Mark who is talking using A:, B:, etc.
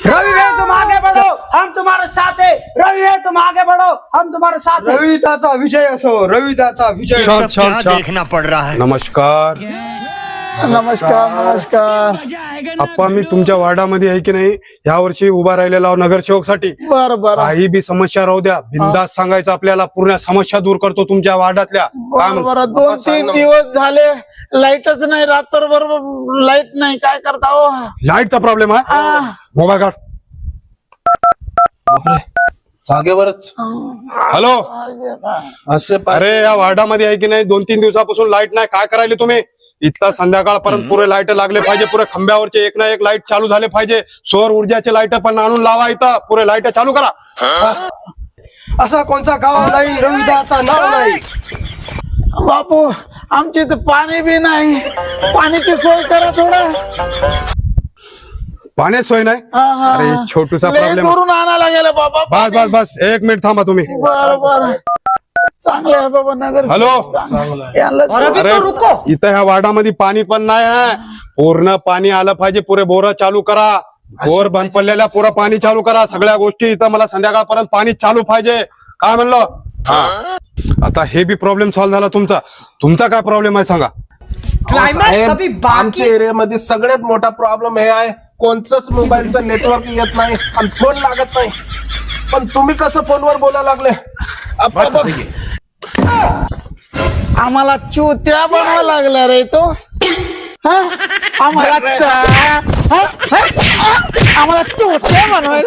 A: रवि भाई तुम आगे बढ़ो, हम तुम्हारे साथ है। रवि भाई तुम आगे बढ़ो, हम तुम्हारे साथ है।
B: रविदाचा विजय असो, रविदाचा विजय.
C: छान छान
D: क्या
C: छान.
D: देखना पड़ रहा है।
C: नमस्कार.
E: नमस्कार नमस्कार.
C: आप्पा मी तुमच्या वार्डामध्ये आहे की नाही, या वर्षी उभा राहिलेला नगरसेवक साठी.
E: बर बर
C: काही बी समस्या राहू द्या, बिंदास सांगायचं, आपल्याला पूर्ण समस्या दूर करतो तुमच्या वार्डातल्या. काय
E: बर
C: म्हणतो?
E: बर. 2-3 दिवस झाले लाईटच नाही, रात्रभर लाईट नाही. काय करता हो?
C: लाईटचा प्रॉब्लेम आहे. मोबाईल काढ.
B: जागेवरच
C: हॅलो.
B: असे
C: अरे या वार्डामध्ये आहे की नाही, 2-3 दिवसापासून लाईट नाही. काय करायले तुम्ही? इतका संध्याकाळपर्यंत पुरे लाईट लागले पाहिजे. पुरे खंब्यावरचे एक ना एक लाईट चालू झाले पाहिजे. सौर ऊर्जाचे लाईट पण आणून लावा, इथं पुरे लाईट चालू करा.
B: असा कोणता गाव नाही रविदाचा नाव नाही.
E: बापू आमची तर पाणी बी नाही. पाण्याची सोय करा थोडं.
C: पाण्याची सोय नाही. अरे छोटूसा प्रॉब्लेम.
E: करून आणायला गेलं बाबा.
C: बस बस बस 1 मिनिट थांबा तुम्ही.
E: बर बर. चांगलं आहे बाबा नगर.
C: हॅलो.
A: और अभी
C: अरे
A: तो रुको।
C: इथं ह्या वार्डामध्ये पाणी पण नाही आहे. पूर्ण पाणी आलं पाहिजे. पुरे बोर चालू करा. बोर बंद पडलेल्या पुरं पाणी चालू करा. सगळ्या गोष्टी इथं मला संध्याकाळपर्यंत पाणी चालू पाहिजे. काय म्हणलं? आता हे बी प्रॉब्लेम सॉल्व्ह झाला तुमचा. तुमचा काय प्रॉब्लेम आहे सांगा?
A: क्लाइमॅक्स अभी बाकी.
B: आमच्या एरियामध्ये सगळ्यात मोठा प्रॉब्लेम हे आहे, कोणचंच मोबाईलचं नेटवर्क येत नाही आणि फोन लागत नाही. पण तुम्ही कसं फोनवर बोलायला लागले?
E: आम्हाला चुत्या बनवा लागला रे तो. हा? आम्हाला चुत्या बनवायला